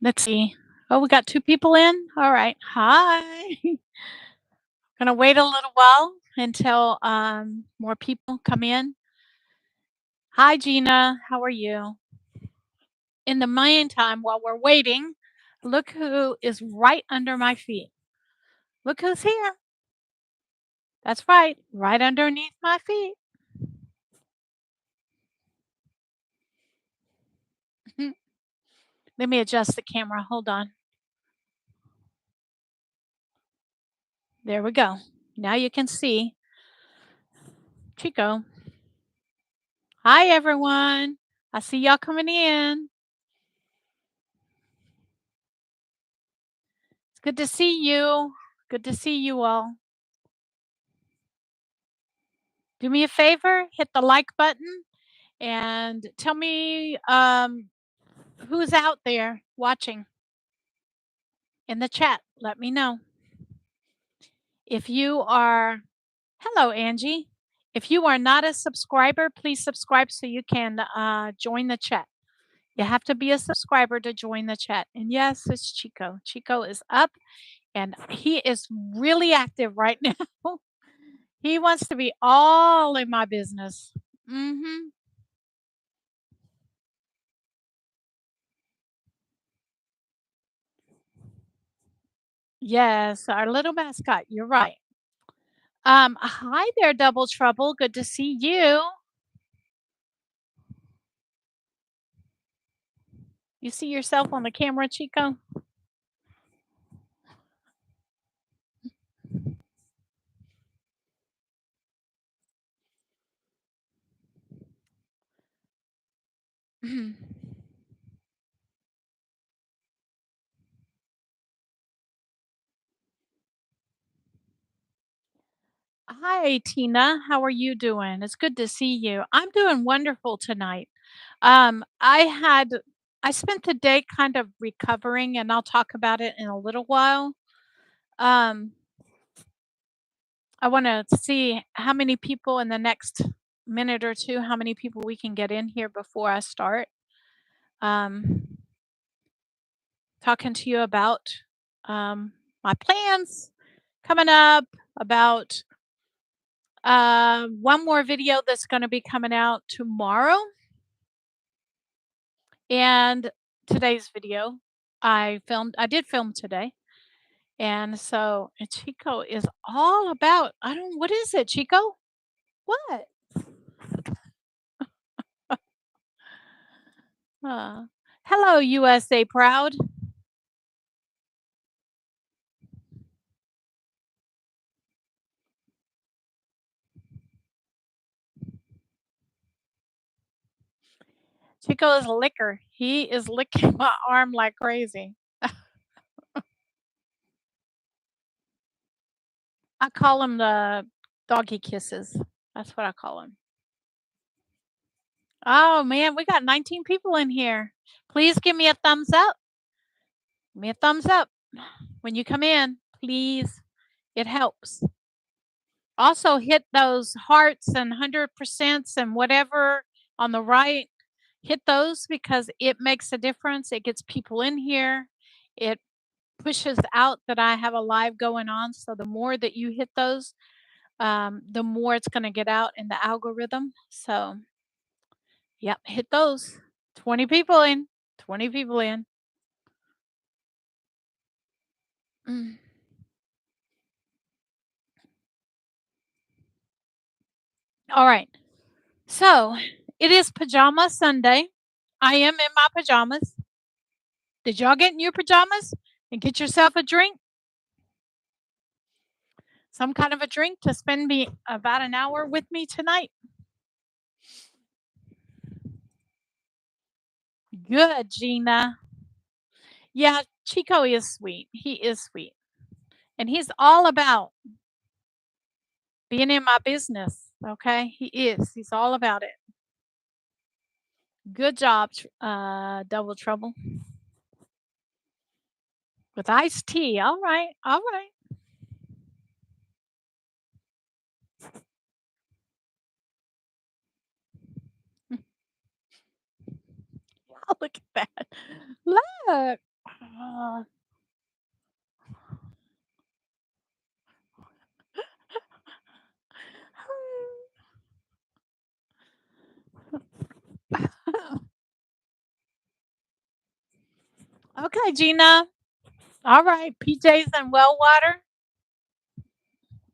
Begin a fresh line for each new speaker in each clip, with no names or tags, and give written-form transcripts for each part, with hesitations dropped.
Let's see. Oh, we got 2 people in? All right. Hi. Gonna wait a little while until, more people come in. Hi, Gina. How are you? In the meantime, while we're waiting, look who is right under my feet. Look who's here. That's right underneath my feet. Let me adjust the camera. Hold on. There we go. Now you can see Chico. Hi, everyone. I see y'all coming in. It's good to see you. Good to see you all. Do me a favor, hit the like button and tell me who's out there watching in the chat. Let me know. If you are, hello, Angie. If you are not a subscriber, please subscribe so you can join the chat. You have to be a subscriber to join the chat. And yes, it's Chico. Chico is up and he is really active right now. He wants to be all in my business. Mm-hmm. Yes, our little mascot. You're right. Hi there, Double Trouble. Good to see you. You see yourself on the camera, Chico? Hi, Tina. How are you doing? It's good to see you. I'm doing wonderful tonight. I had I spent the day kind of recovering, and I'll talk about it in a little while. Um, I want to see how many people in the next minute or two, how many people we can get in here before I start. Um, talking to you about my plans coming up, about one more video that's going to be coming out tomorrow, and today's video I did film today. And so and Chico is all about, I don't, what is it, Chico? What? Uh, hello, USA Proud. Chico is a licker. He is licking my arm like crazy. I call him the doggy kisses. That's what I call him. Oh man, we got 19 people in here. Please give me a thumbs up. Give me a thumbs up when you come in, please. It helps. Also hit those hearts and 100% and whatever on the right. Hit those because it makes a difference. It gets people in here. It pushes out that I have a live going on. So the more that you hit those, the more it's going to get out in the algorithm. So, yep, hit those. 20 people in. 20 people in. Mm. All right. So it is Pajama Sunday. I am in my pajamas. Did y'all get in your pajamas and get yourself a drink? Some kind of a drink to spend me about an hour with me tonight? Good, Gina. Yeah, Chico is sweet. He is sweet. And he's all about being in my business. Okay. He is. He's all about it. Good job, Double Trouble. With iced tea. All right. All right. Oh, look at that. Look. Okay, Gina. All right, PJs and well water.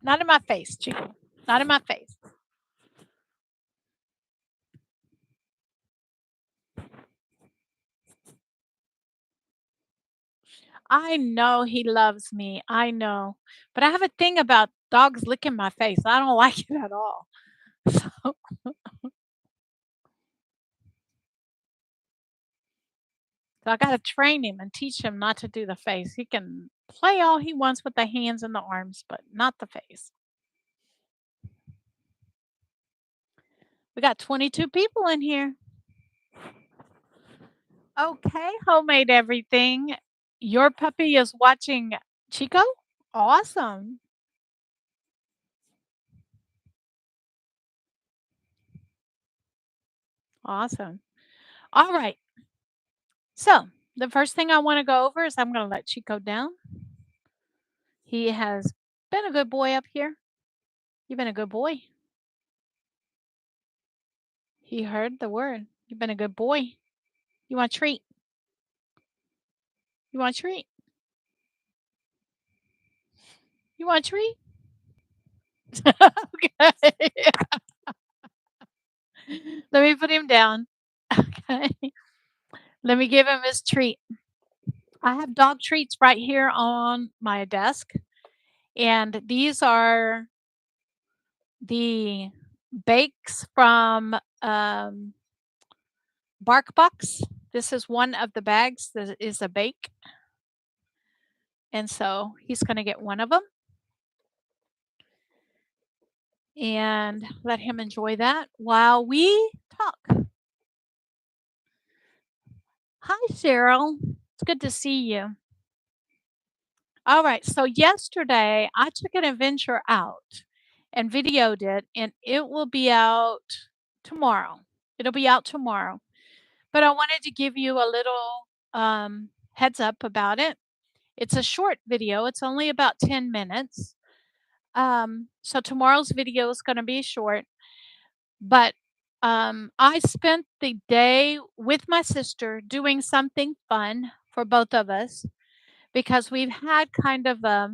Not in my face, Chico. Not in my face. I know he loves me. I know. But I have a thing about dogs licking my face. I don't like it at all. So, so I got to train him and teach him not to do the face. He can play all he wants with the hands and the arms, but not the face. We got 22 people in here. Okay, homemade everything. Your puppy is watching Chico? Awesome. Awesome. All right. So, the first thing I want to go over is I'm going to let Chico down. He has been a good boy up here. You've been a good boy. He heard the word. You've been a good boy. You want a treat? You want a treat? You want a treat? Okay. Let me put him down. Okay. Let me give him his treat. I have dog treats right here on my desk. And these are the bakes from Bark Box. This is one of the bags that is a bake. And so he's going to get one of them and let him enjoy that while we talk. Hi, Cheryl. It's good to see you. All right. So, yesterday I took an adventure out and videoed it, and it will be out tomorrow. It'll be out tomorrow. But I wanted to give you a little heads up about it. It's a short video, it's only about 10 minutes. So tomorrow's video is going to be short, but I spent the day with my sister doing something fun for both of us because we've had kind of a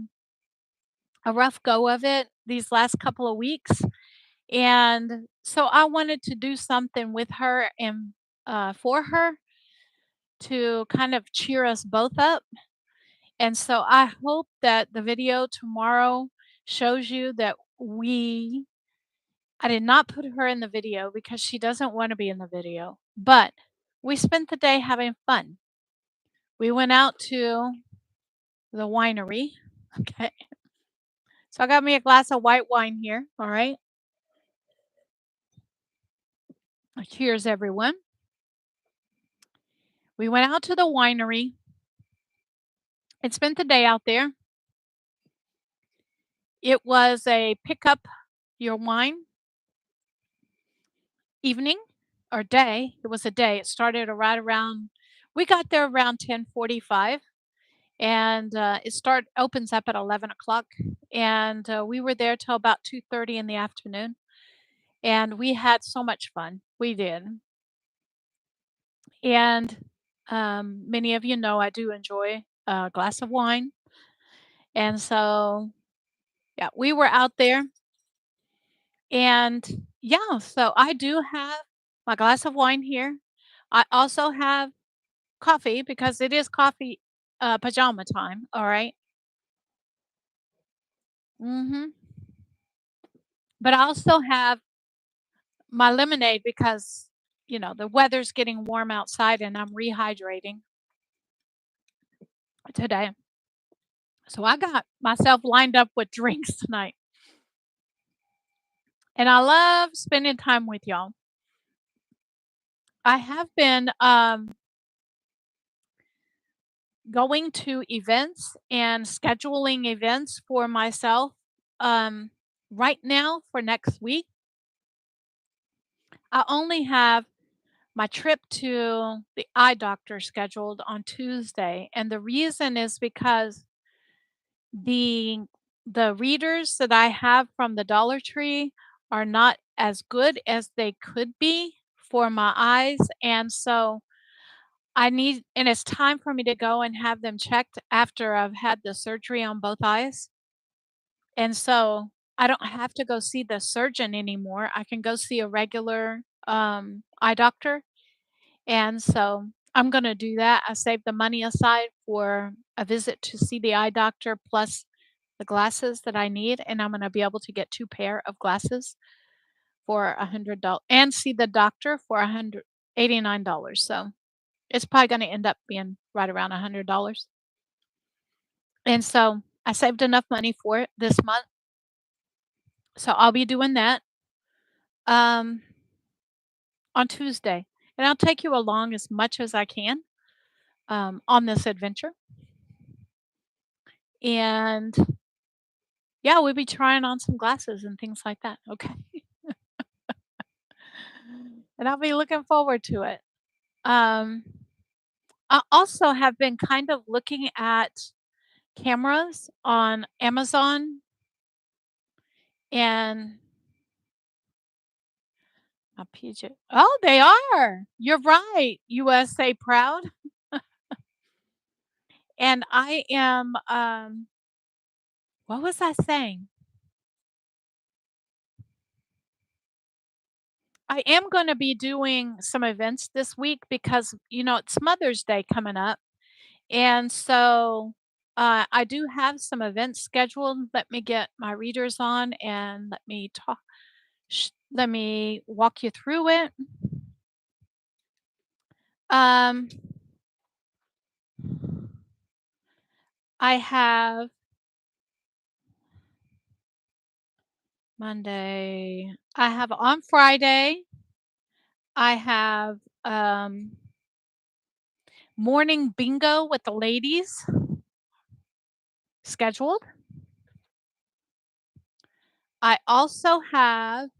rough go of it these last couple of weeks. And so I wanted to do something with her and for her to kind of cheer us both up. And so I hope that the video tomorrow shows you that I did not put her in the video because she doesn't want to be in the video, but we spent the day having fun. We went out to the winery. Okay. So I got me a glass of white wine here. All right. Cheers, everyone. We went out to the winery and spent the day out there. It was a pick up your wine evening or day. It was a day. It started right around we got there around 10:45, and it start opens up at 11 o'clock, and we were there till about 2:30 in the afternoon, and we had so much fun. We did. And many of you know I do enjoy a glass of wine, and so yeah, we were out there. And yeah, so I do have my glass of wine here. I also have coffee because it is coffee pajama time, all right? Mhm. But I also have my lemonade because the weather's getting warm outside and I'm rehydrating today. So I got myself lined up with drinks tonight. And I love spending time with y'all. I have been going to events and scheduling events for myself. Um, right now, for next week, I only have my trip to the eye doctor scheduled on Tuesday, and the reason is because the the readers that I have from the Dollar Tree are not as good as they could be for my eyes, and so it's time for me to go and have them checked after I've had the surgery on both eyes. And so I don't have to go see the surgeon anymore. I can go see a regular eye doctor. And so I'm going to do that. I saved the money aside for a visit to see the eye doctor plus the glasses that I need. And I'm going to be able to get two pair of glasses for $100 and see the doctor for $189. So it's probably going to end up being right around $100. And so I saved enough money for it this month. So I'll be doing that um, on Tuesday. And I'll take you along as much as I can on this adventure. And yeah, we'll be trying on some glasses and things like that. Okay. And I'll be looking forward to it. Um, I also have been kind of looking at cameras on Amazon and my PJ. Oh, they are. You're right. USA proud. And I am what was I saying? I am going to be doing some events this week because it's Mother's Day coming up. And so I do have some events scheduled. Let me get my readers on and let me walk you through it. Um, I have Monday. I have on Friday. I have morning bingo with the ladies scheduled. I also have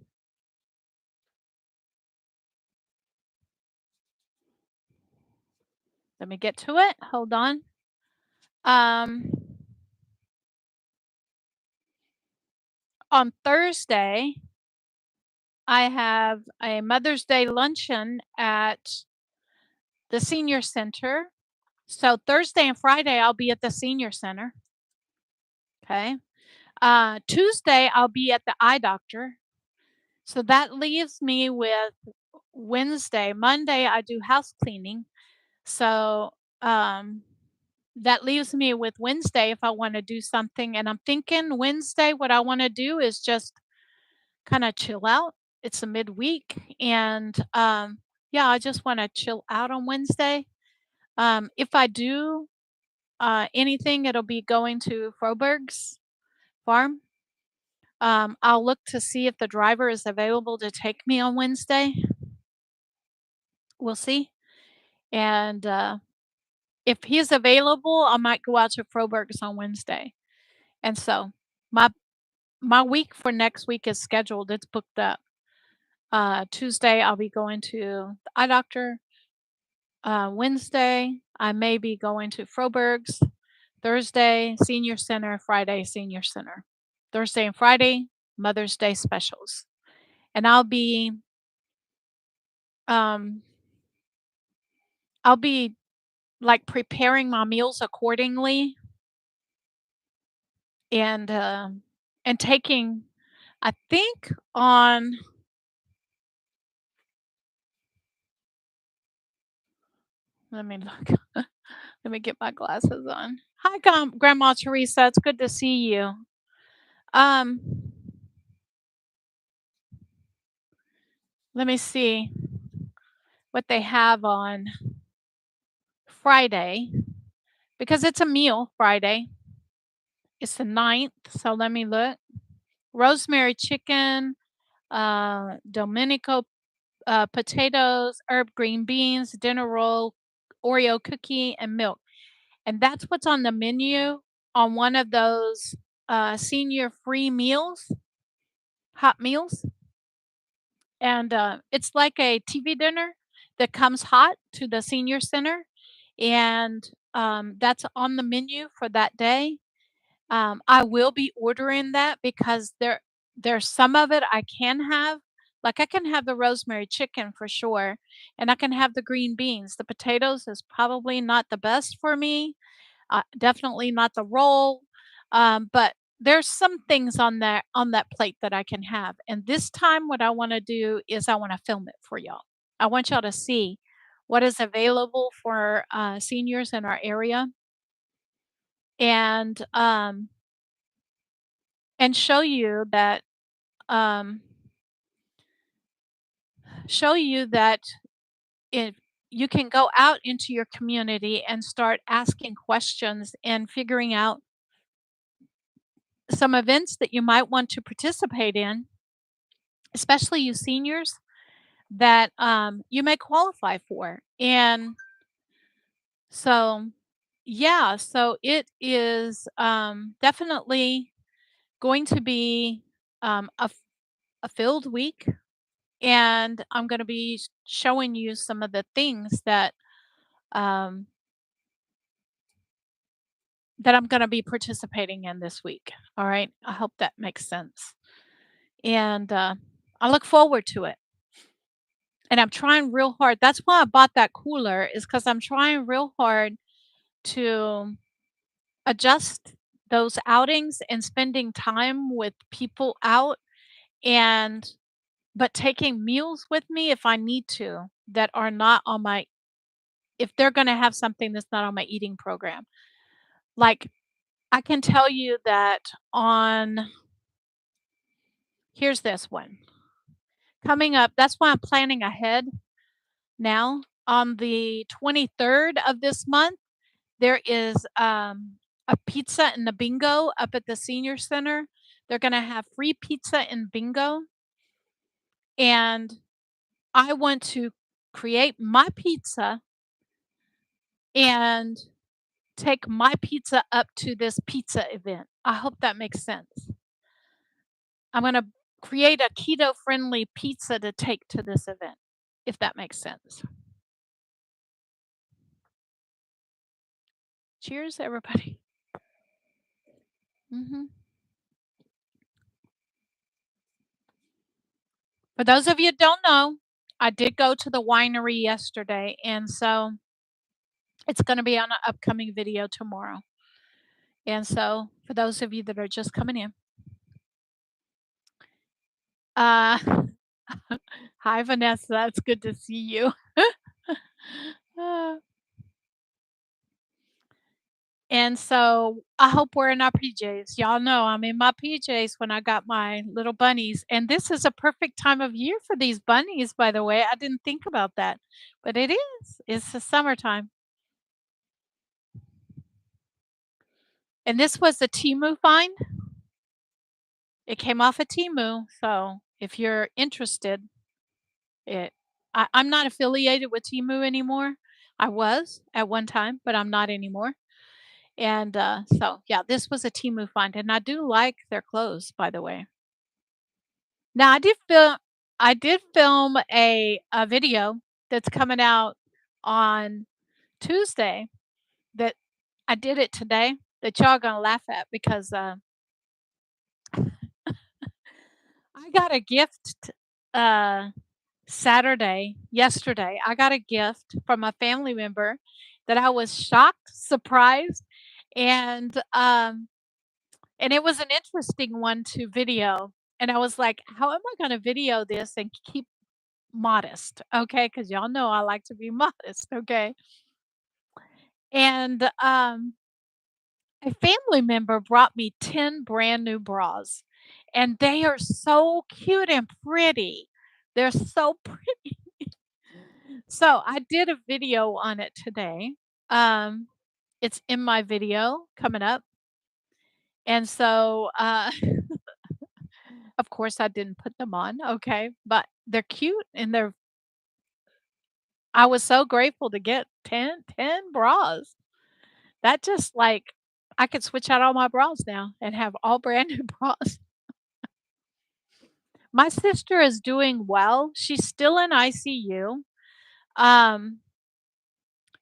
let me get to it. Hold on. Um, on Thursday, I have a Mother's Day luncheon at the senior center. So Thursday and Friday, I'll be at the senior center. Okay. Tuesday, I'll be at the eye doctor. So that leaves me with Wednesday. Monday, I do house cleaning. So that leaves me with Wednesday if I want to do something. And I'm thinking Wednesday, what I want to do is just kind of chill out. It's a midweek. And yeah, I just want to chill out on Wednesday. If I do anything, it'll be going to Froberg's farm. I'll look to see if the driver is available to take me on Wednesday. We'll see. And if he's available, I might go out to Froberg's on Wednesday. And so my my week for next week is scheduled. It's booked up. Tuesday, I'll be going to the eye doctor. Wednesday, I may be going to Froberg's. Thursday, senior center. Friday, senior center. Thursday and Friday, Mother's Day specials. And um, I'll be like preparing my meals accordingly and taking, I think on, let me look. Let me get my glasses on. Hi, Grandma Teresa. It's good to see you. Um, let me see what they have on Friday because it's a meal Friday. It's the 9th, so let me look. Rosemary chicken, Domenico potatoes, herb green beans, dinner roll, Oreo cookie, and milk. And that's what's on the menu on one of those senior free meals, hot meals. And it's like a TV dinner. that comes hot to the senior center, and that's on the menu for that day. I will be ordering that because there's some of it I can have. Like I can have the rosemary chicken for sure, and I can have the green beans. The potatoes is probably not the best for me. Definitely not the roll. But there's some things on that plate that I can have. And this time, what I want to do is I want to film it for y'all. I want y'all to see what is available for seniors in our area, and show you that um, show you that if you can go out into your community and start asking questions and figuring out some events that you might want to participate in, especially you seniors that you may qualify for. And so, yeah, so it is definitely going to be a filled week. And I'm going to be showing you some of the things um, that I'm going to be participating in this week. All right. I hope that makes sense. And I look forward to it. And I'm trying real hard. That's why I bought that cooler, is because I'm trying real hard to adjust those outings and spending time with people out, and but taking meals with me if I need to, that are not on my, if they're going to have something that's not on my eating program. Like I can tell you that on, here's this one coming up. That's why I'm planning ahead now. On the 23rd of this month, there is a pizza and a bingo up at the senior center. They're going to have free pizza and bingo. And I want to create my pizza and take my pizza up to this pizza event. I hope that makes sense. I'm going to create a keto friendly pizza to take to this event, if that makes sense. Cheers, everybody. hmm For those of you that don't know, I did go to the winery yesterday, and so it's going to be on an upcoming video tomorrow. And so, for those of you that are just coming in, uh, hi Vanessa, it's good to see you. Uh, and so, I hope we're in our PJs. Y'all know I'm in my PJs when I got my little bunnies, and this is a perfect time of year for these bunnies. By the way, I didn't think about that, but it is. It's the summertime. And this was the Timu find. It came off of Timu, so if you're interested, it I'm not affiliated with Timu anymore. I was at one time, but I'm not anymore. And so yeah, this was a Timu find, and I do like their clothes, by the way. Now I did film a video that's coming out on Tuesday, that I did it today, that y'all gonna laugh at because I got a gift yesterday. I got a gift from a family member that I was shocked, surprised, and it was an interesting one to video. And I was like, how am I going to video this and keep modest? Okay, because y'all know I like to be modest. Okay, and a family member brought me 10 brand new bras, and they are so cute and pretty. They're so pretty. So I did a video on it today. Um, it's in my video coming up. And so, of course, I didn't put them on. Okay. But they're cute, and I was so grateful to get ten bras. That just like, I could switch out all my bras now and have all brand new bras. My sister is doing well. She's still in ICU. Um,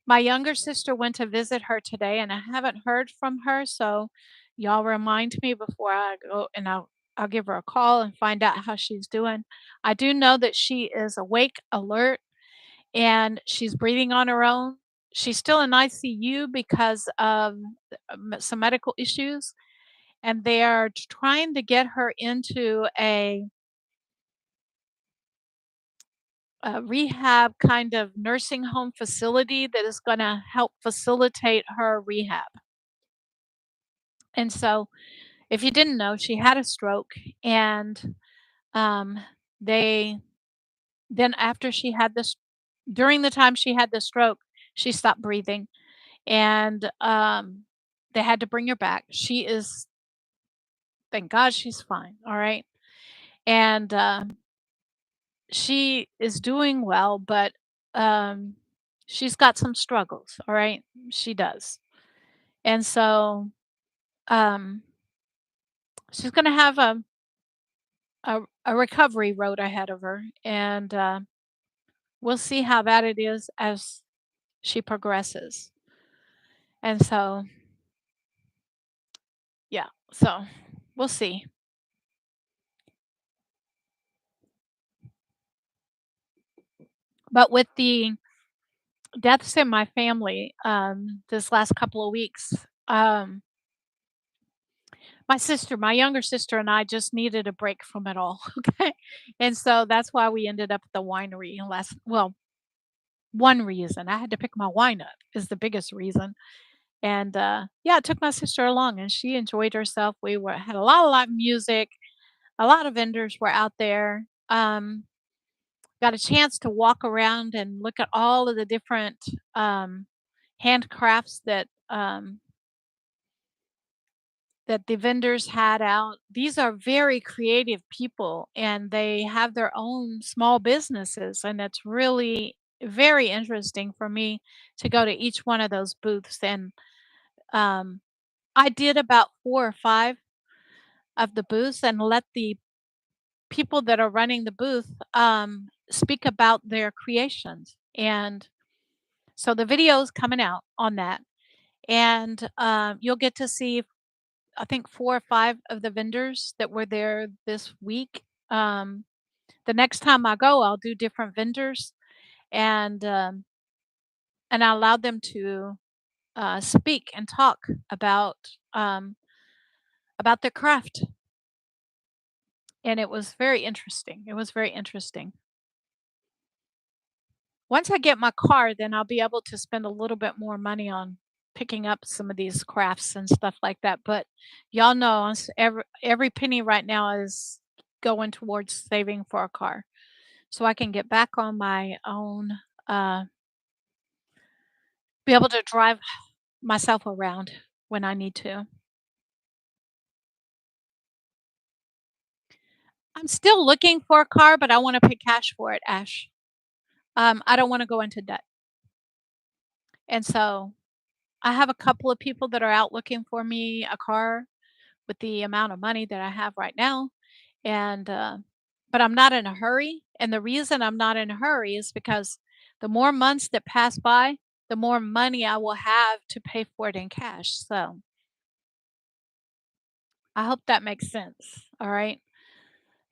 my younger sister went to visit her today, and I haven't heard from her, so y'all remind me before I go, and I'll give her a call and find out how she's doing. I do know that she is awake, alert, and she's breathing on her own. She's still in ICU because of some medical issues, and they are trying to get her into a rehab kind of nursing home facility that is going to help facilitate her rehab. And so, if you didn't know, she had a stroke, and um, they then after she had this during the time she had the stroke, she stopped breathing, and they had to bring her back. She is, thank God, she's fine. All right, and she is doing well, but um, she's got some struggles. All right, she does, and so um, she's going to have a recovery road ahead of her, and we'll see how bad it is as she progresses. And so, yeah, so we'll see. But with the deaths in my family, this last couple of weeks, um, my younger sister and I just needed a break from it all. Okay. And so that's why we ended up at the winery well, one reason I had to pick my wine up is the biggest reason. And yeah, I took my sister along and she enjoyed herself. Had a lot of live music, a lot of vendors were out there. Got a chance to walk around and look at all of the different handcrafts that the vendors had out. These are very creative people and they have their own small businesses. And it's really very interesting for me to go to each one of those booths. And um, I did about four or five of the booths and let the people that are running the booth speak about their creations. And so the video is coming out on that. And you'll get to see I think 4 or 5 of the vendors that were there this week. Um, the next time I go, I'll do different vendors, and, um, and I allowed them to, speak and talk about their craft, and it was very interesting. It was very interesting. Once I get my car, then I'll be able to spend a little bit more money on picking up some of these crafts and stuff like that, but y'all know every penny right now is going towards saving for a car, so I can get back on my own, uh, be able to drive myself around when I need to. I'm still looking for a car, but I wanna pay cash for it, Ash. I don't wanna go into debt, and so I have a couple of people that are out looking for me a car with the amount of money that I have right now. And but I'm not in a hurry. And the reason I'm not in a hurry is because the more months that pass by, the more money I will have to pay for it in cash. So I hope that makes sense. All right.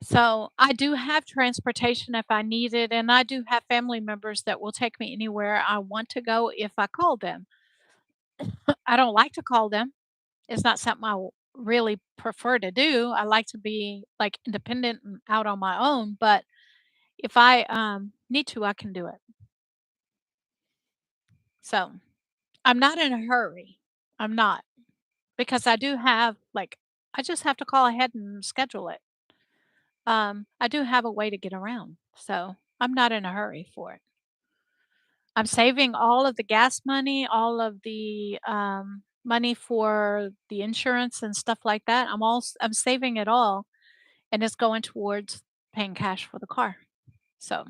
So I do have transportation if I need it, and I do have family members that will take me anywhere I want to go if I call them. I don't like to call them. It's not something really prefer to do. I like to be, like, independent and out on my own, but if I, need to, I can do it. So, I'm not in a hurry. I'm not, because I do have, like I just have to call ahead and schedule it. I do have a way to get around, so I'm not in a hurry for it. I'm saving all of the gas money, all of the, money for the insurance and stuff like that. I'm saving it all and it's going towards paying cash for the car. So,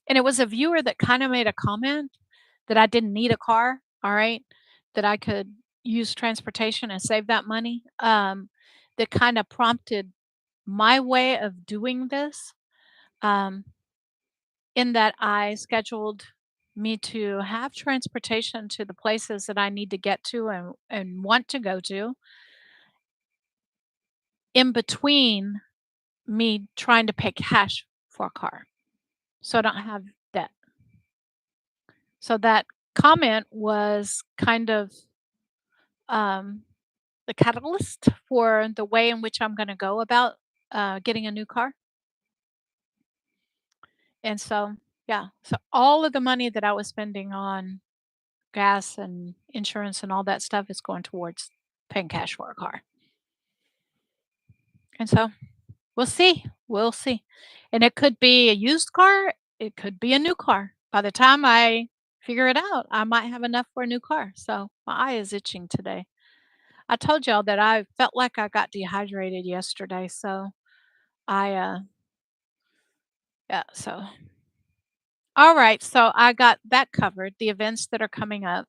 and it was a viewer that kind of made a comment that I didn't need a car, all right, that I could use transportation and save that money. That kind of prompted my way of doing this. Um, in that I scheduled me to have transportation to the places that I need to get to and want to go to in between me trying to pay cash for a car, so I don't have debt. So that comment was kind of um, the catalyst for the way in which I'm going to go about getting a new car. And so, yeah, so all of the money that I was spending on gas and insurance and all that stuff is going towards paying cash for a car. And so we'll see. We'll see. And it could be a used car, it could be a new car. By the time I figure it out, I might have enough for a new car. So my eye is itching today. I told y'all that I felt like I got dehydrated yesterday. So yeah, so all right. So I got that covered, the events that are coming up.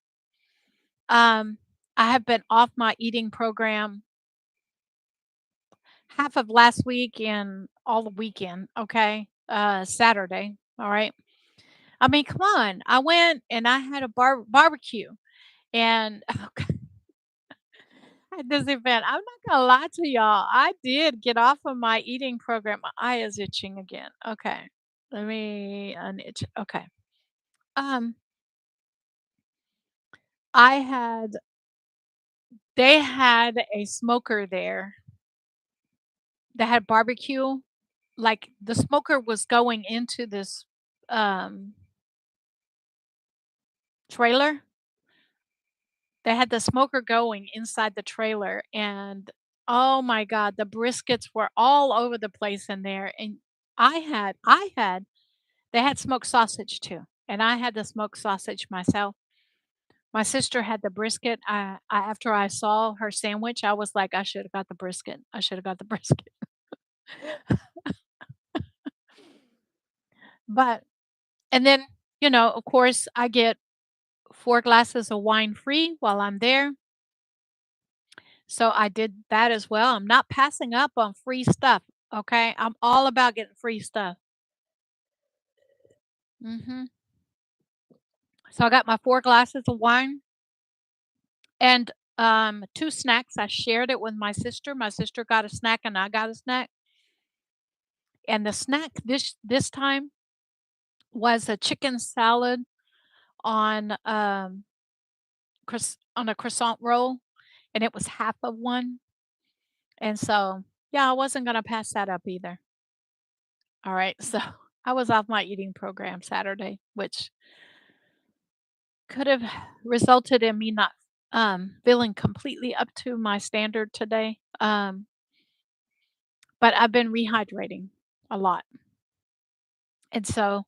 Um, I have been off my eating program half of last week and all the weekend, okay? Saturday, all right? I mean, come on. I went and I had a barbecue and at this event. I'm not gonna lie to y'all. I did get off of my eating program. My eye is itching again. Okay. Let me unitch. Okay. Um, I had they had a smoker there that had barbecue. Like the smoker was going into this um trailer. They had the smoker going inside the trailer, and oh my god, the briskets were all over the place in there, and I had they had smoked sausage too, and I had the smoked sausage myself. My sister had the brisket. After I saw her sandwich, I was like, "I should have got the brisket. I should have got the brisket." But and then, of course, I get 4 glasses of wine free while I'm there. So I did that as well. I'm not passing up on free stuff, okay? I'm all about getting free stuff. Mhm. So I got my 4 glasses of wine and, 2 snacks. I shared it with my sister. My sister got a snack and I got a snack. And the snack this time was a chicken salad on, on a croissant roll, and it was half of one. And so, yeah, I wasn't gonna pass that up either. All right, so I was off my eating program Saturday, which could have resulted in me not, feeling completely up to my standard today, but I've been rehydrating a lot, and so,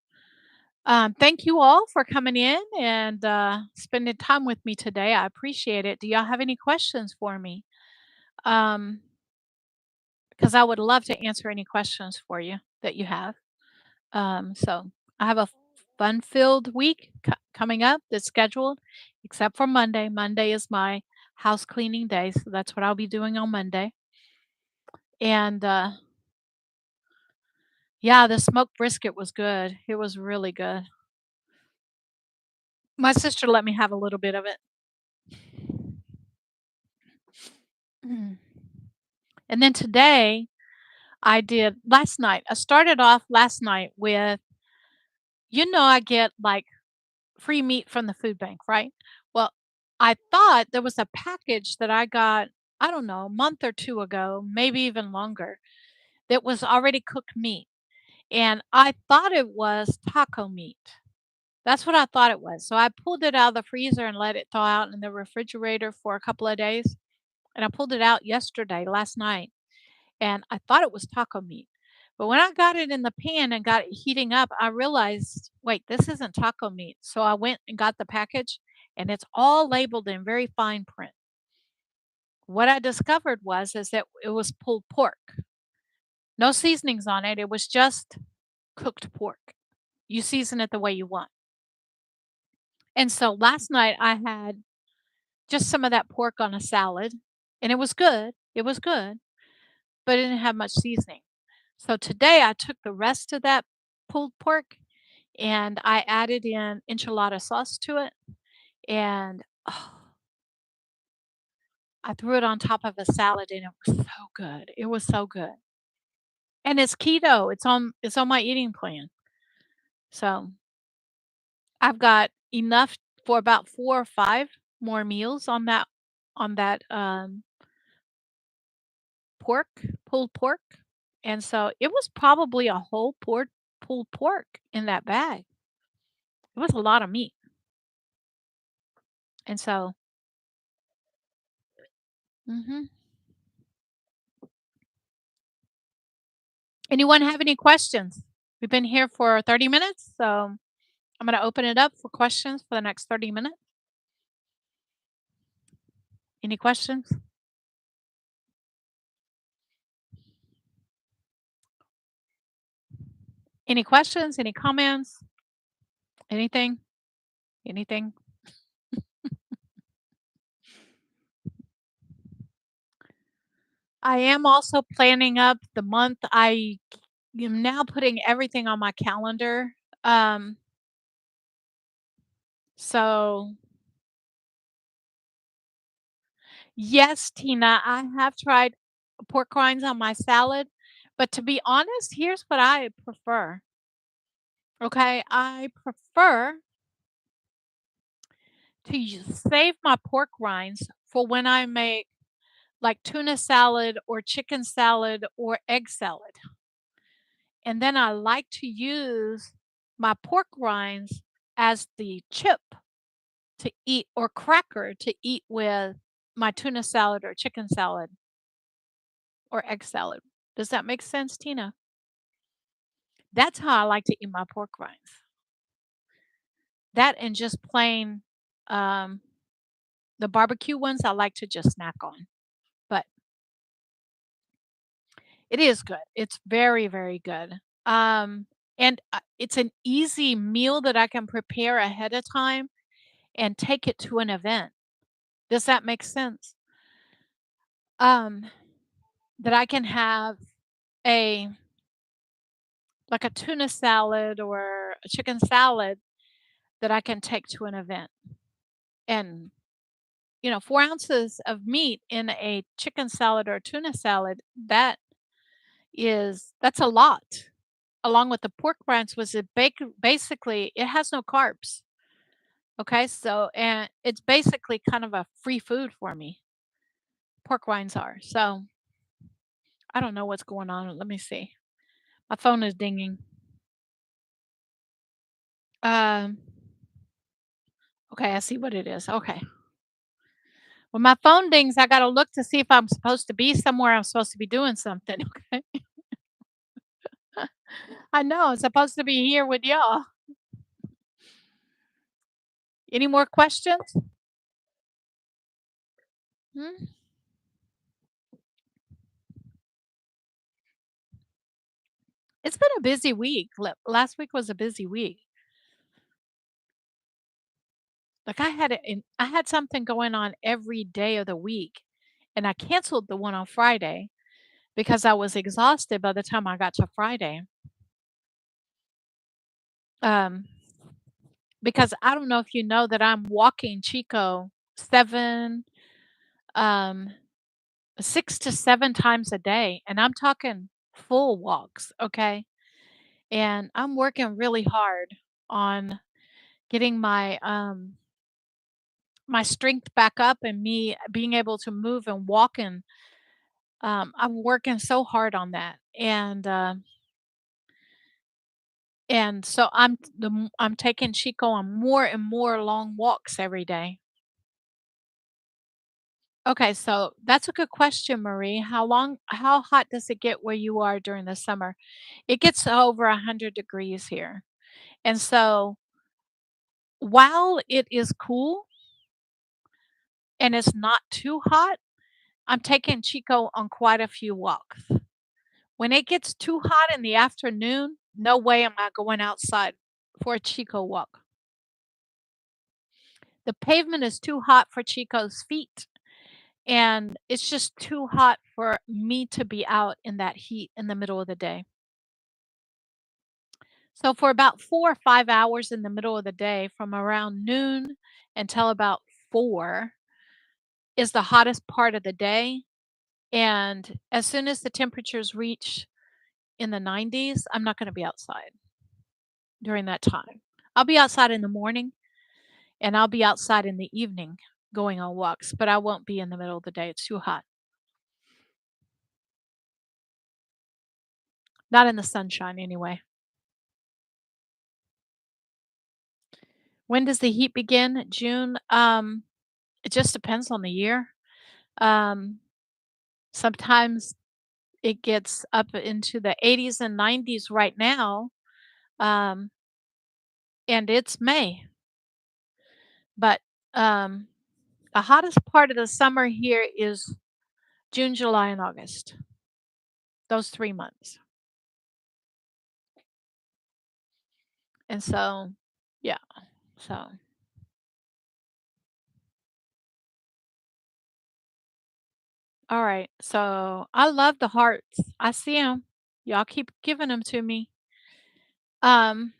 thank you all for coming in and, spending time with me today. I appreciate it. Do y'all have any questions for me? Um, because I would love to answer any questions for you that you have. So I have a fun-filled week coming up that's scheduled, except for Monday. Monday is my house cleaning day, so that's what I'll be doing on Monday. And yeah, the smoked brisket was good. It was really good. My sister let me have a little bit of it. Mm. And then today, I did last night. I started off last night with, I get like free meat from the food bank, right? Well, I thought there was a package that I got, I don't know, a month or 2 ago, maybe even longer, that was already cooked meat, and I thought it was taco meat. That's what I thought it was. So I pulled it out of the freezer and let it thaw out in the refrigerator for a couple of days, and I pulled it out yesterday, last night, and I thought it was taco meat. But when I got it in the pan and got it heating up, I realized, wait, this isn't taco meat. So I went and got the package and it's all labeled in very fine print. What I discovered was is that it was pulled pork. No seasonings on it. It was just cooked pork. You season it the way you want. And so last night I had just some of that pork on a salad and it was good. It was good, but it didn't have much seasoning. So today I took the rest of that pulled pork and I added in enchilada sauce to it, and, oh, I threw it on top of a salad, and it was so good. It was so good. And it's keto. It's on my eating plan. So, I've got enough for about 4 or 5 more meals on that pork, pulled pork, and so it was probably a whole pulled pork in that bag. It was a lot of meat, and so mhm. Anyone have any questions? We've been here for 30 minutes, so I'm gonna open it up for questions for the next 30 minutes. Any questions? Any questions? Any comments? Anything? Anything? I am also planning up the month. I am now putting everything on my calendar. Um, so yes, Tina, I have tried pork rinds on my salad, but to be honest, here's what I prefer. Okay, I prefer to save my pork rinds for when I make like tuna salad or chicken salad or egg salad. And then I like to use my pork rinds as the chip to eat or cracker to eat with my tuna salad or chicken salad or egg salad. Does that make sense, Tina? That's how I like to eat my pork rinds. That and just plain um, the barbecue ones I like to just snack on. But it is good. It's very, very good. Um, and it's an easy meal that I can prepare ahead of time and take it to an event. Does that make sense? Um, that I can have a like a tuna salad or a chicken salad that I can take to an event. And 4 ounces of meat in a chicken salad or tuna salad, that's a lot. Along with the pork rinds was it basically it has no carbs. Okay, so and it's basically kind of a free food for me. Pork rinds are. So I don't know what's going on. Let me see. My phone is dinging. Um, okay, I see what it is. Okay. When my phone dings, I gotta look to see if I'm supposed to be somewhere. I'm supposed to be doing something. Okay. I know. I'm supposed to be here with y'all. Any more questions? Hmm? It's been a busy week. Last week was a busy week. Like I had something going on every day of the week, and I canceled the one on Friday because I was exhausted by the time I got to Friday. Um, because I don't know if you know that I'm walking Chico 7, um, 6 to 7 times a day, and I'm talking full walks, okay? And I'm working really hard on getting my strength back up and me being able to move and walk, and I'm working so hard on that. And so I'm taking Chico on more and more long walks every day. Okay, so that's a good question, Marie. How hot does it get where you are during the summer? It gets over 100 degrees here. And so while it is cool and it's not too hot, I'm taking Chico on quite a few walks. When it gets too hot in the afternoon, no way am I going outside for a Chico walk. The pavement is too hot for Chico's feet, and it's just too hot for me to be out in that heat in the middle of the day. So for about 4 or 5 hours in the middle of the day, from around noon until about 4 is the hottest part of the day, and as soon as the temperatures reach in the 90s, I'm not gonna be outside during that time. I'll be outside in the morning, and I'll be outside in the evening going on walks, but I won't be in the middle of the day, it's too hot. Not in the sunshine anyway. When does the heat begin? June? It just depends on the year. Um, Sometimes it gets up into the 80s and 90s right now, um, and it's May. But um, the hottest part of the summer here is June, July, and August. Those 3 months. And so, yeah. So, all right. So I love the hearts. I see them. Y'all keep giving them to me. Um,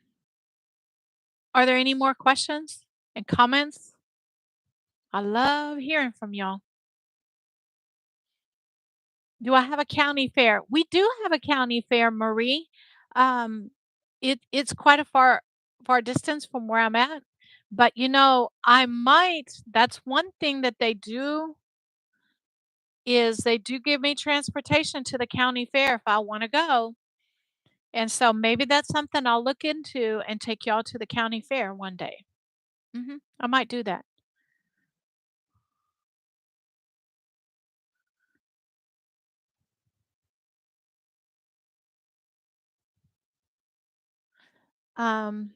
are there any more questions and comments? I love hearing from y'all. Do I have a county fair? We do have a county fair, Marie. Um, it's quite a far distance from where I'm at, but I might. That's one thing that they do is they do give me transportation to the county fair if I want to go, and so maybe that's something I'll look into and take y'all to the county fair one day. I might do that. Um,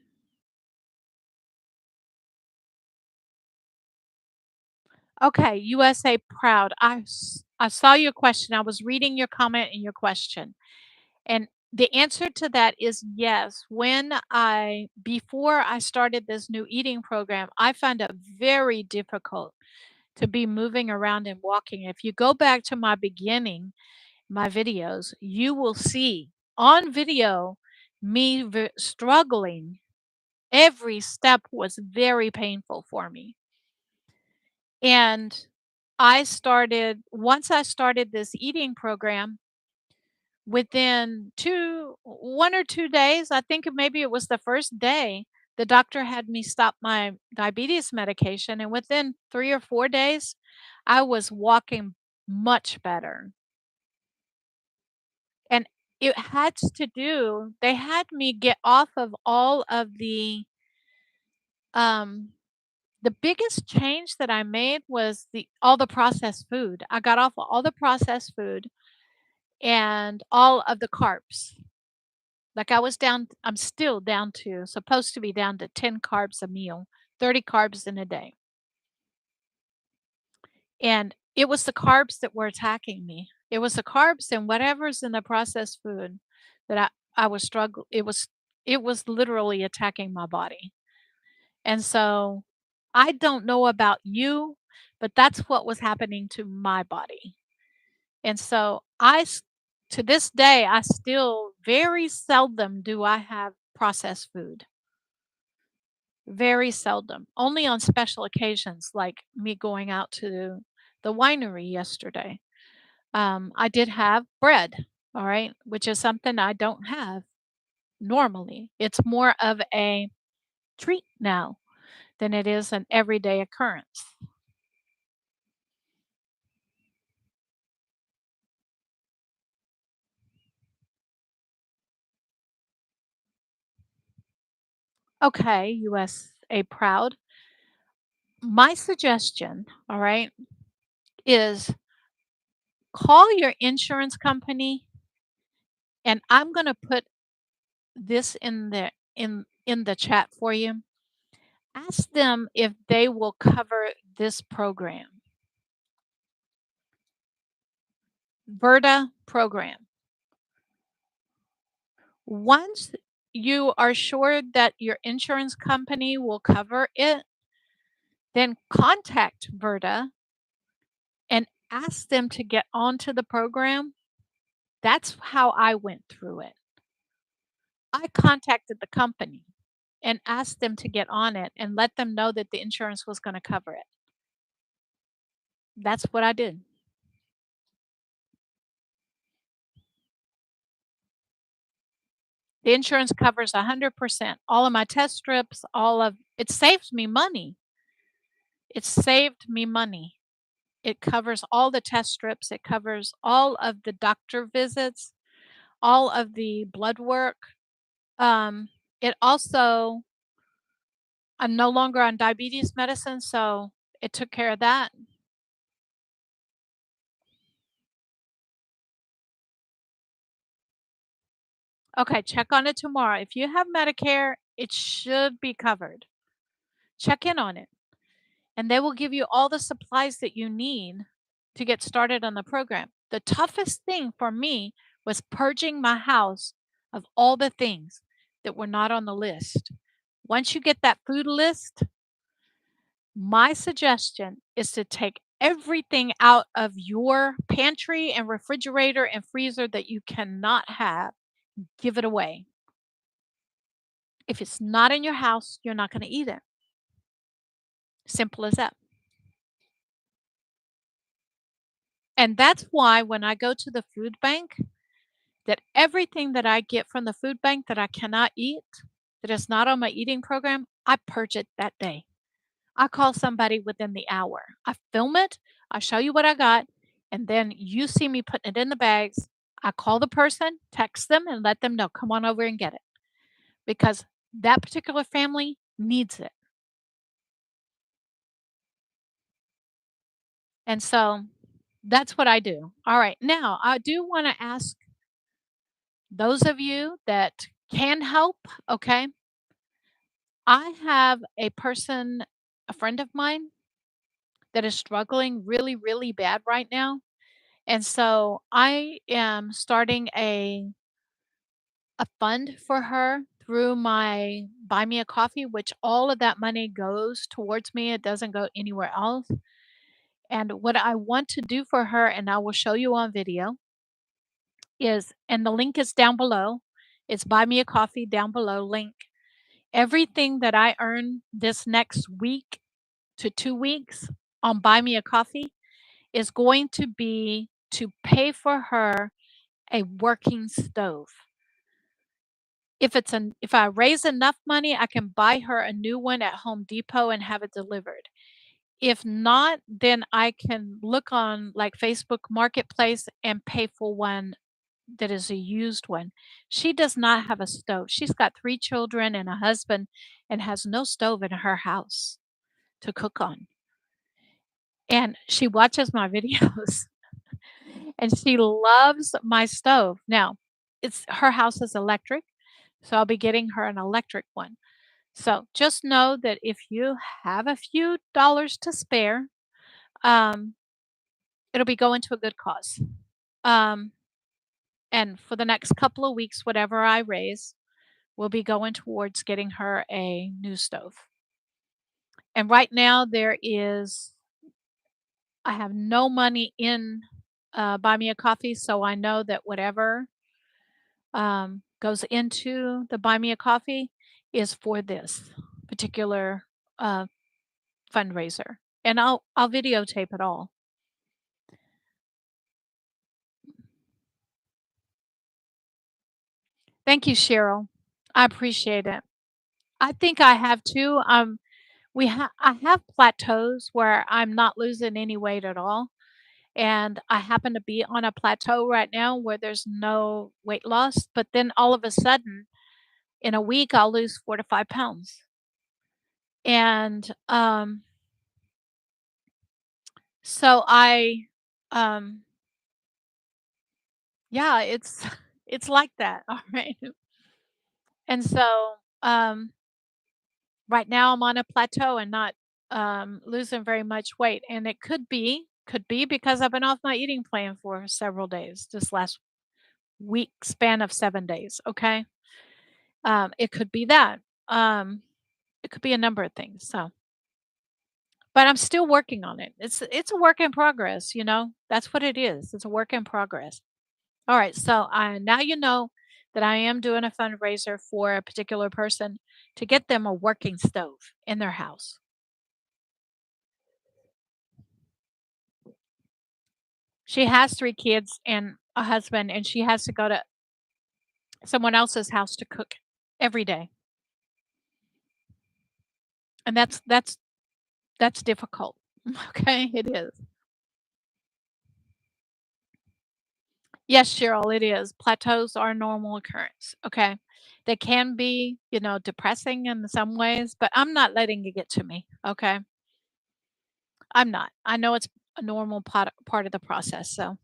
okay, USA proud. I saw your question. I was reading your comment and your question. And the answer to that is yes. Before I started this new eating program, I found it very difficult to be moving around and walking. If you go back to my beginning, my videos, you will see on video me struggling. Every step was very painful for me. And once I started this eating program, within 1 or 2 days, I think maybe it was the first day, the doctor had me stop my diabetes medication, and within 3 or 4 days, I was walking much better. And it had to do they had me get off of all of um the biggest change that I made was the all the processed food. I got off of all the processed food and all of the carbs. Like I'm still down to supposed to be down to 10 carbs a meal, 30 carbs in a day. And it was the carbs that were attacking me. It was the carbs and whatever's in the processed food that I was struggling. It was literally attacking my body. And so I don't know about you, but that's what was happening to my body. And so to this day, I still very seldom do I have processed food. Very seldom. Only on special occasions, like me going out to the winery yesterday. I did have bread, all right, which is something I don't have normally. It's more of a treat now than it is an everyday occurrence. Okay, USA proud. My suggestion, all right, is call your insurance company, and I'm going to put this in the chat for you. Ask them if they will cover this program. Verta program. Once you are sure that your insurance company will cover it, then contact Verta and ask them to get onto the program. That's how I went through it. I contacted the company and asked them to get on it and let them know that the insurance was gonna cover it. That's what I did. The insurance covers 100%. All of my test strips, all of it saves me money. It saved me money. It covers all the test strips, it covers all of the doctor visits, all of the blood work. It also I'm no longer on diabetes medicine, so it took care of that. Okay, check on it tomorrow. If you have Medicare, it should be covered. Check in on it, and they will give you all the supplies that you need to get started on the program. The toughest thing for me was purging my house of all the things that were not on the list. Once you get that food list, my suggestion is to take everything out of your pantry and refrigerator and freezer that you cannot have, give it away. If it's not in your house, you're not going to eat it. Simple as that. And that's why when I go to the food bank, that everything that I get from the food bank that I cannot eat, that is not on my eating program, I purge it that day. I call somebody within the hour. I film it, I show you what I got, and then you see me putting it in the bags. I call the person, text them, and let them know, come on over and get it because that particular family needs it. And so that's what I do. All right. Now, I do want to ask those of you that can help, okay? I have a person, a friend of mine that is struggling really, really bad right now. And so I am starting a fund for her through my Buy Me a Coffee, which all of that money goes towards me. It doesn't go anywhere else. And what I want to do for her, and I will show you on video, is, and the link is down below. It's Buy Me a Coffee down below link. Everything that I earn this next week to 2 weeks on Buy Me a Coffee is going to be to pay for her a working stove. If I raise enough money, I can buy her a new one at Home Depot and have it delivered. If not, then I can look on like Facebook Marketplace and pay for one that is a used one. She does not have a stove. She's got 3 children and a husband and has no stove in her house to cook on. And she watches my videos and she loves my stove. Now, it's her house is electric, so I'll be getting her an electric one. So just know that if you have a few dollars to spare, um, it'll be going to a good cause. Um, and for the next couple of weeks, whatever I raise will be going towards getting her a new stove. And right now, I have no money in Buy Me a Coffee, so I know that whatever goes into the Buy Me a Coffee is for this particular uh, fundraiser. And I'll videotape it all. Thank you, Cheryl. I appreciate it. I think I have too. I have plateaus where I'm not losing any weight at all, and I happen to be on a plateau right now where there's no weight loss. But then all of a sudden, in a week, I'll lose 4 to 5 pounds, and so um, yeah, it's it's like that. All right, and so um, right now I'm on a plateau and not losing very much weight, and it could be because I've been off my eating plan for several days this last week span of 7 days. Okay, it could be that. Um, it could be a number of things. So, but I'm still working on it. It's a work in progress. That's what it is. It's a work in progress. All right. So now you know. that I am doing a fundraiser for a particular person to get them a working stove in their house. She has 3 kids and a husband, and she has to go to someone else's house to cook every day, and that's difficult. Okay, it is. Yes, Cheryl, it is. Plateaus are a normal occurrence, okay? They can be, depressing in some ways, but I'm not letting it get to me, okay? I'm not. I know it's a normal part of the process, so.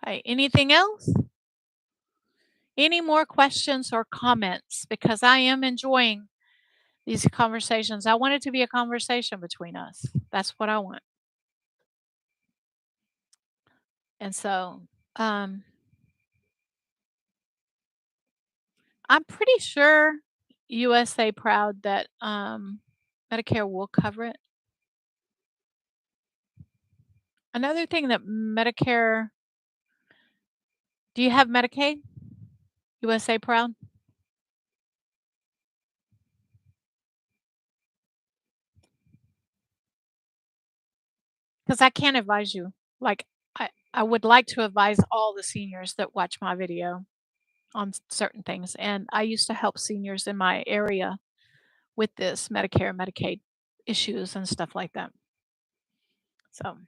Hey, anything else? Any more questions or comments? Because I am enjoying these conversations. I want it to be a conversation between us. That's what I want. And so, um, I'm pretty sure USA Proud that Medicare will cover it. Another thing that Medicare, do you have Medicaid? USA Proud? Because I can't advise you. Like, I would like to advise all the seniors that watch my video on certain things. And I used to help seniors in my area with this Medicare, Medicaid issues and stuff like that. So,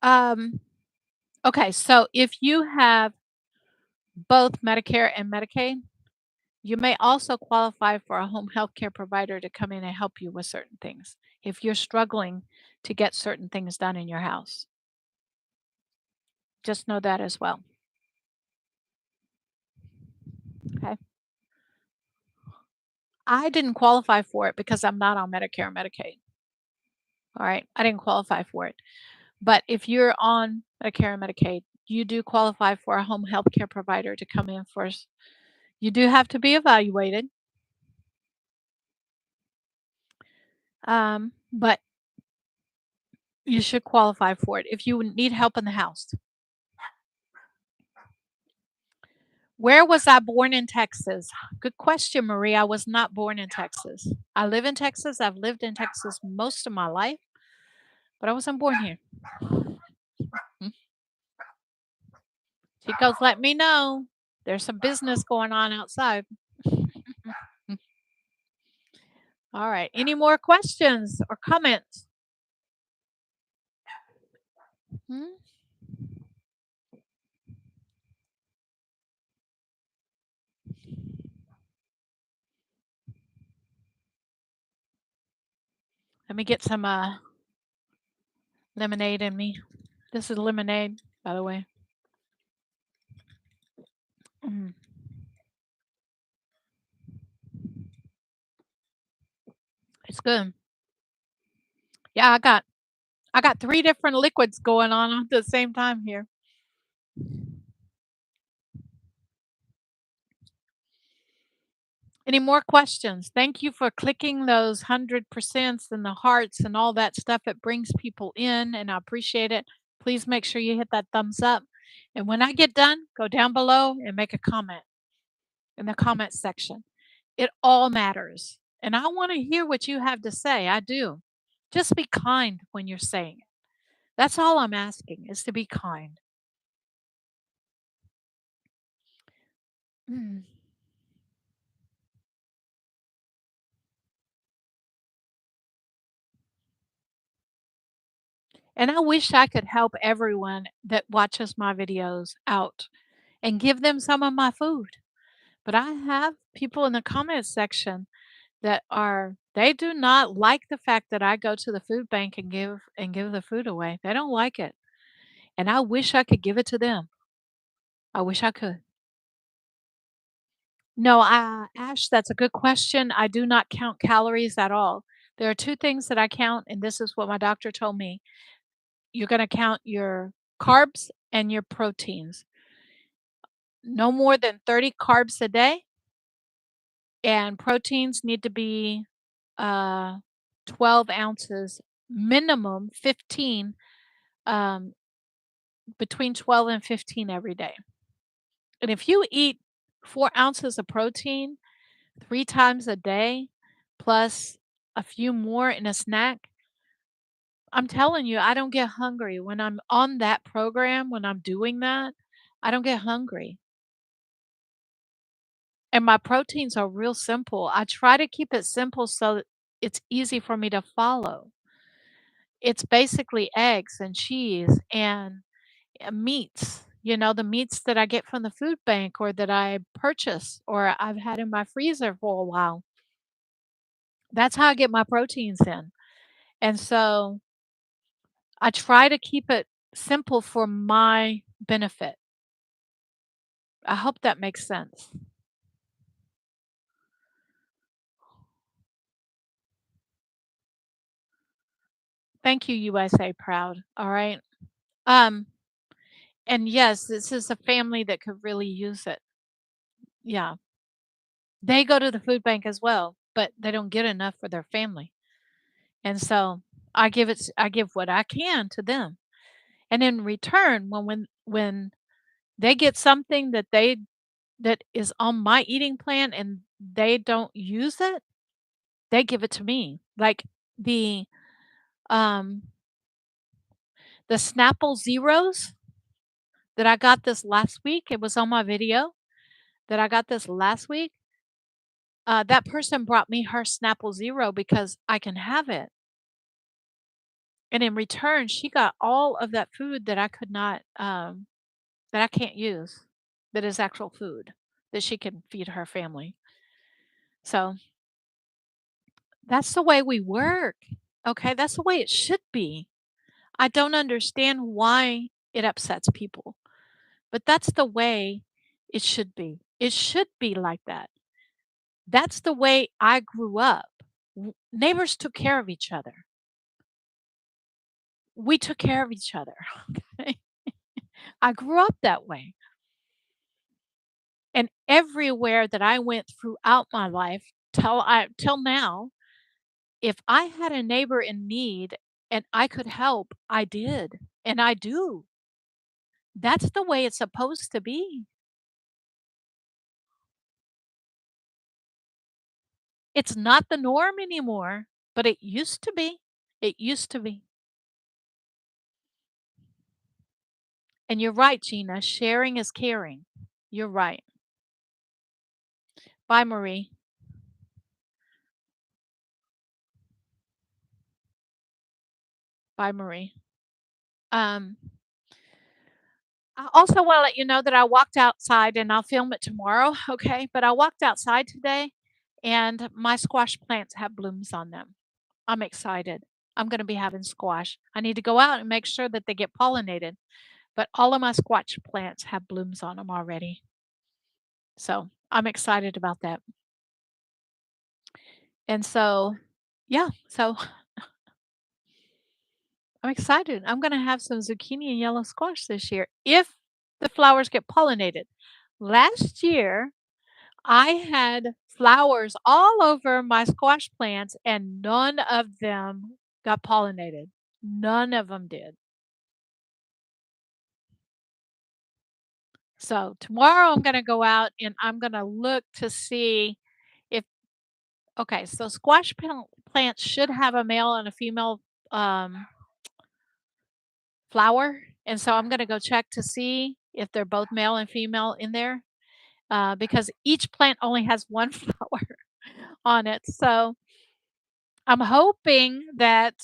um, okay. So if you have both Medicare and Medicaid, you may also qualify for a home health care provider to come in and help you with certain things if you're struggling to get certain things done in your house. Just know that as well. Okay. I didn't qualify for it because I'm not on Medicare or Medicaid. All right. I didn't qualify for it. But if you're on Medicare and Medicaid, you do qualify for a home health care provider to come in first. You do have to be evaluated, but you should qualify for it if you need help in the house. Where was I born in Texas? Good question, Marie. I was not born in Texas. I live in Texas. I've lived in Texas most of my life, but I wasn't born here. Mm. Chico's let me know there's some business going on outside. All right. Any more questions or comments? Hmm? Let me get some lemonade in me. This is lemonade, by the way. Mm, it's good. Yeah, I got 3 different liquids going on at the same time here. Any more questions? Thank you for clicking those 100% and the hearts and all that stuff. It brings people in, and I appreciate it. Please make sure you hit that thumbs up. And when I get done, go down below and make a comment in the comment section. It all matters. And I want to hear what you have to say. I do. Just be kind when you're saying it. That's all I'm asking is to be kind. Mm. And I wish I could help everyone that watches my videos out and give them some of my food. But I have people in the comments section that they do not like the fact that I go to the food bank and give the food away. They don't like it. And I wish I could give it to them. I wish I could. No, Ash, that's a good question. I do not count calories at all. There are 2 things that I count, and this is what my doctor told me. You're going to count your carbs and your proteins. No more than 30 carbs a day, and proteins need to be uh 12 ounces, minimum 15, um, between 12 and 15 every day. And if you eat 4 ounces of protein 3 times a day, plus a few more in a snack, I'm telling you, I don't get hungry. When I'm on that program, when I'm doing that, I don't get hungry. And my proteins are real simple. I try to keep it simple so that it's easy for me to follow. It's basically eggs and cheese and meats, the meats that I get from the food bank or that I purchase or I've had in my freezer for a while. That's how I get my proteins in. And so I try to keep it simple for my benefit. I hope that makes sense. Thank you, USA Proud. All right. Um, and yes, this is a family that could really use it. Yeah. They go to the food bank as well, but they don't get enough for their family. And so I give what I can to them. And in return, when they get something that is on my eating plan and they don't use it, they give it to me. Like the um the Snapple Zeros that I got this last week, it was on my video that I got this last week. That person brought me her Snapple Zero because I can have it. And in return, she got all of that food that I could not that I can't use, that is actual food that she can feed her family. So that's the way we work. Okay, that's the way it should be. I don't understand why it upsets people, but that's the way it should be. It should be like that. That's the way I grew up. Neighbors took care of each other. We took care of each other. Okay? I grew up that way. And everywhere that I went throughout my life till now, if I had a neighbor in need and I could help, I did, and I do. That's the way it's supposed to be. It's not the norm anymore, but it used to be. It used to be. And you're right, Gina, sharing is caring. You're right. Bye, Marie. Bye, Marie. Um, I also want to let you know that I walked outside and I'll film it tomorrow, okay? But I walked outside today and my squash plants have blooms on them. I'm excited. I'm going to be having squash. I need to go out and make sure that they get pollinated, but all of my squash plants have blooms on them already. So I'm excited about that. And so, yeah, so I'm excited. I'm going to have some zucchini and yellow squash this year if the flowers get pollinated. Last year, I had flowers all over my squash plants and none of them got pollinated. None of them did. So tomorrow I'm going to go out and I'm going to look to see if, okay, so plants should have a male and a female um, flower. And so I'm going to go check to see if they're both male and female in there because each plant only has one flower on it. So I'm hoping that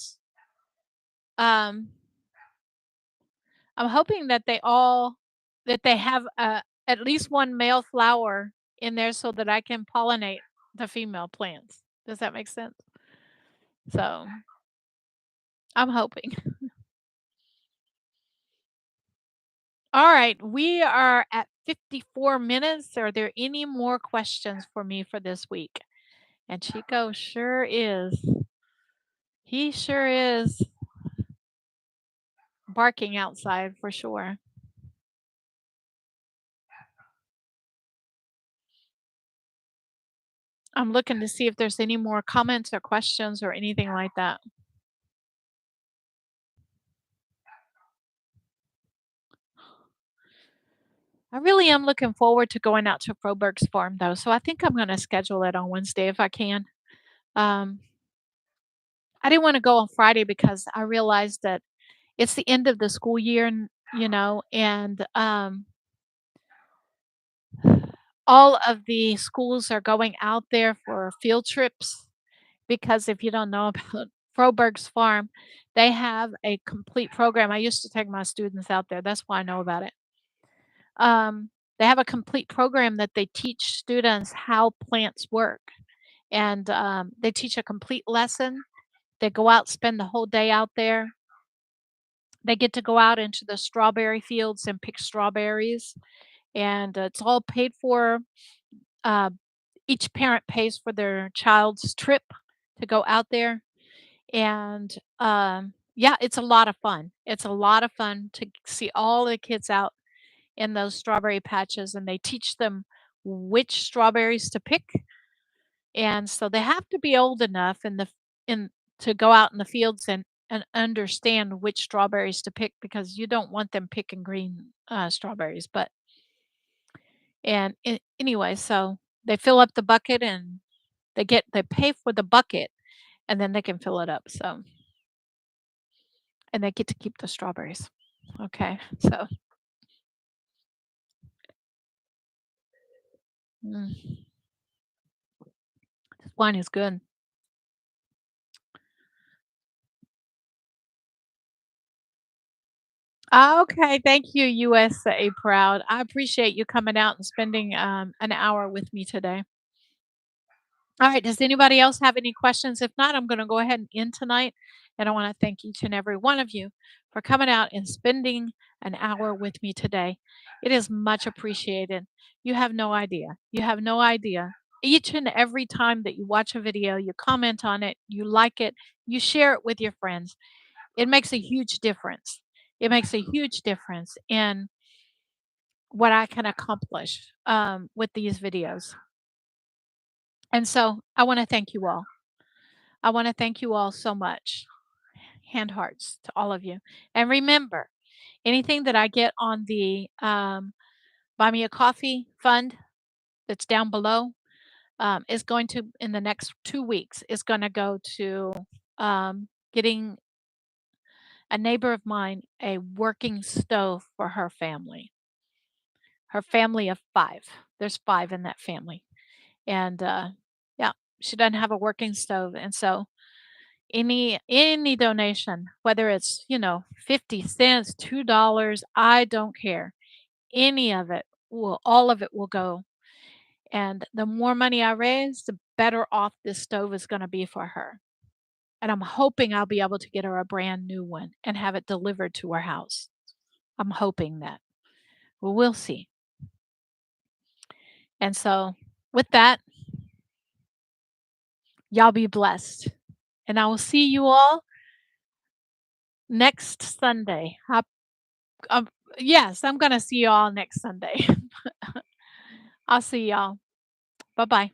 um, that they have at least one male flower in there so that I can pollinate the female plants. Does that make sense? So I'm hoping. All right, we are at 54 minutes. Are there any more questions for me for this week? And Chico sure is. He sure is barking outside for sure. I'm looking to see if there's any more comments or questions or anything like that. I really am looking forward to going out to Froberg's farm though, so I think I'm gonna schedule it on Wednesday if I can. Um, I didn't wanna go on Friday because I realized that it's the end of the school year and, all of the schools are going out there for field trips because if you don't know about Froberg's farm, they have a complete program. I used to take my students out there, that's why I know about it. They have a complete program that they teach students how plants work, and, they teach a complete lesson. They go out, spend the whole day out there. They get to go out into the strawberry fields and pick strawberries, and it's all paid for. Uh, each parent pays for their child's trip to go out there, and, yeah, it's a lot of fun. It's a lot of fun to see all the kids out in those strawberry patches, and they teach them which strawberries to pick, and so they have to be old enough in to go out in the fields and understand which strawberries to pick because you don't want them picking green, strawberries, but anyway, so they fill up the bucket and they pay for the bucket, and then they can fill it up, so and they get to keep the strawberries. Okay, so, this wine is good. Okay, thank you, USA Proud. I appreciate you coming out and spending, an hour with me today. Alright, does anybody else have any questions? If not, I'm gonna go ahead and end tonight, and I wanna thank each and every one of you for coming out and spending an hour with me today. It is much appreciated. You have no idea. You have no idea. Each and every time that you watch a video, you comment on it, you like it, you share it with your friends. It makes a huge difference. It makes a huge difference in what I can accomplish, with these videos. And so I want to thank you all. I want to thank you all so much. Hand hearts to all of you. And remember, anything that I get on the Buy Me a Coffee fund that's down below is going to, in the next 2 weeks, is going to go to getting a neighbor of mine a working stove for her family of five. There's five in that family. And yeah, she doesn't have a working stove. And so any donation, whether it's, 50 cents, $2, I don't care. Any of it will all of it will go. And the more money I raise, the better off this stove is going to be for her. And I'm hoping I'll be able to get her a brand new one and have it delivered to her house. I'm hoping that. Well, we'll see. And so, with that, y'all be blessed. And I will see you all next Sunday. Um, yes, I'm going to see you all next Sunday. I'll see y'all. Bye bye.